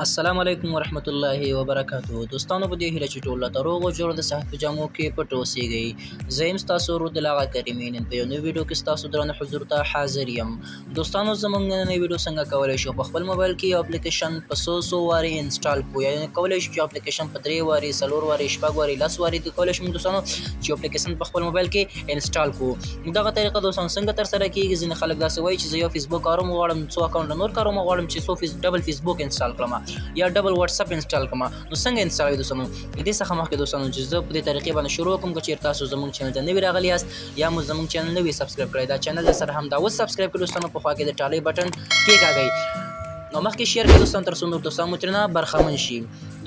السلام علیکم ورحمت الله وبرکاتہ دوستانو په دې هیله چې ټول ته روغ او جوړ د صحت په جامو کې پټ اوسئ زه یم ستاسو ورور دلغه کریم نن په یو نوې ویډیو کې ستاسو درنه حضور ته حاضر یم دوستانو زموږ نن ویډیو څنګه کولای شو په خپل موبایل کې یو اپلیکیشن په 100 واري انسټال کړو یعنی کولای شو چې اپلیکیشن په 3 واري 4 واري 6 واري 10 واري د کولای شو دوستانو چې اپلیکیشن په خپل موبایل کې انسټال کړو دغه طریقه دوستانو څنګه تر سره کیږي ځینې خلک داسې وایي چې زه یو فیسبوک کاروم غواړم څو اکاونټ نور کاروم غواړم چې ډبل فیسبوک انسټال کړم یا ډبل واتساپ انسټال کما نو څنګه انسټال دوستانو دې څخه مخکې دوستانو چې زه په دې طریقې باندې شروع کوم چې تاسو زموږ چینل ته نوی راغلی یاست یا مو زموږ چینل نوی سبسکرایب کړئ دا چینل سره هم دا و سبسکرایب کړئ دوستانو په خوا کې د ټالی بٹن کېکاږئ نو مخکې شیر کړئ دوستانو تر څو نور دوستانو ترنه برخمن شي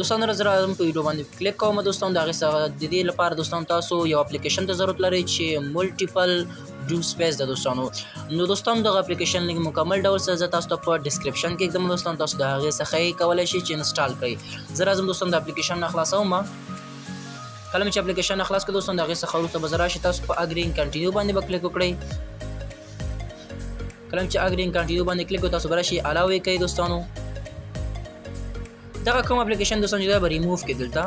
دوستانو زه راځم په ویډیو باندې کلیک کوم دوستانو د هغې څخه د دې لپاره دوستانو تاسو یو اپلیکیشن ته ضرورت لرئ چې ملټیپل ډو سپیس ده دوستانو نو دوستانو دغه اپلیکیشن لینک مکمل ډول سره زه تاسو ته په ډسکرپشن کې ږدم دوستانو تاسو د هغې څخه یې کولی شئ چې انسټال کړئ زه راځم دوستانو د اپلیکیشن نه خلاصوم کله مې چې اپلیکیشن نه خلاص کړه دوستانو د هغې څخه وروسته به زه راشي تاسو په اګرین کنټینیو باندې به کلیک وکړئ کله چې اګرین کنټینیو باندې کلیک وکړئ تاسو به راشي الاو یې کوئ دوستانو دغه کوم اپلیکیشن دوستانو چې دا به ریموف کړئ دلته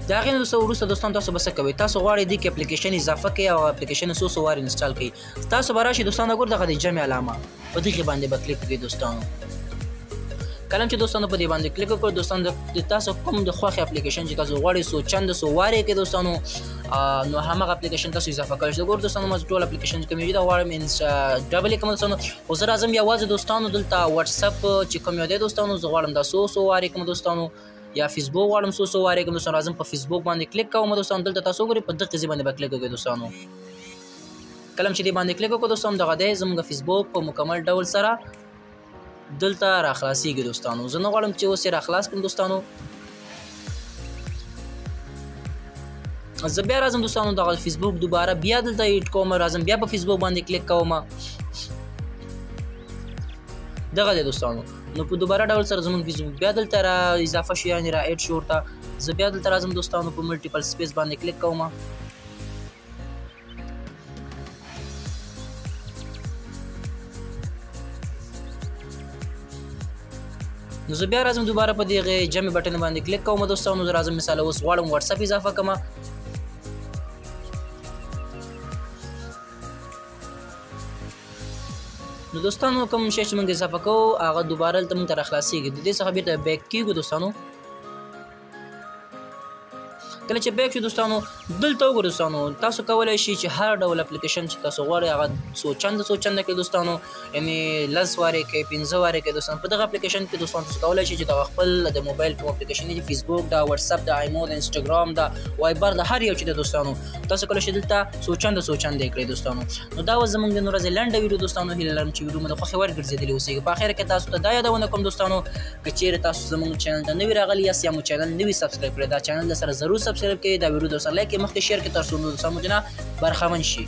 دا غین وروسته دوستان تاسو به څه کوئ تاسو غواړئ دې کې اپلیکیشن اضافه کړئ او اپلیکیشن څو وار انسټال کړئ تاسو به راشئ دوستانو ګور دغه د جمع علامه په دغې باندې به کلیک وکړئ دوستانو کله چې دوستانو په دې باندې کلیک وکړئ دوستانو د تاسو کوم د خوښې اپلیکیشن چې تاسو غواړئ څو چند څو وار یې کړئ دوستانو نو هماغه اپلیکیشن تاسو اضافه کولی شئ ګور دوستانو ما ټول اپلیکیشن چې کوم یو دا غواړم ډبل یې کوم دوستانو خو زه راځم یوازې دوستانو دلته واتساپ چې کوم یو دی دوستانو زه غواړم دا څو وار یې کوم دوستانو یا فیسبوک غواړم څو وار یې کوم دوستانو راځم په فیسبوک باندې کلیک کوم دوستانو دلته تاسو ګورئ په دغه ځای باندې به کلیک وکړئ دوستانو کله چې دې باندې کلیک وکړو دوستانو دغه دی زموږ فیسبوک په مکمل ډول سره دلته راخلاصیږي دوستانو زه نه غواړم چې اوس یې راخلاص کړم دوستانو زه بیا راځم دوستانو دغه فیسبوک دوباره بیا دلته ایډ کوم راځم بیا په فیسبوک باندې کلیک کوم دغه دی دوستانو نو په دوباره ډول سره زموږ فیسبوک بیا دلته را اضافه شي یعنې را ایډ شي ورته زه بیا دلته راځم دوستانو په ملټیپل سپیس باندې کلیک کوم نو زه بیا راځم دوباره په دغې جمع بټن باندې کلیک کوم دوستانو زه راځم مثال اوس غواړم واتساپ اضافه کړم نو دوستانو کوم شی چې موږ اضافه کوو هغه دوباره دلته موږ ته راخلاصېږي د دې څخه بېرته بیک کېږو دوستانو کله چې بیک شو دوستانو دلته وګورئ دوستانو تاسو کولی شئ چې هر ډول اپلیکیشن چې تاسو غواړئ هغه څو چنده کړئ دوستانو یعنې 10 وارې کوئ 15 وارې کوئ دوستانو په دغه اپلیکیشن کې دوستانو تاسو کولی شئ چې دغه خپل د موبایل کوم اپلیکیشن دی فیسبوک دا واتساپ دا ایمو دا انسټاګرام دا وایبر دا هر یو چې دی دوستانو تاسو کولی شئ دلته څو چنده یې کړئ دوستانو نو دا وه زموږ د نن ورځې لنډه ویډیو دوستانو هیله لرم چې ویډیو مو د خوښې وړ ګرځېدلې اوسېږي په اخره کې تاسو ته دا یادونه کوم دوستانو که چیرې تاسو زموږ چینل ته نوي راغلي یاست یا مو چینل نوي سبسکرایب کړئ دا چینل سره ضرور سبسکرایب کړئ دا ویډیو درسره لایک کړئ مخکې شیر کړئ تر څو نور دوستان مو برخمن شي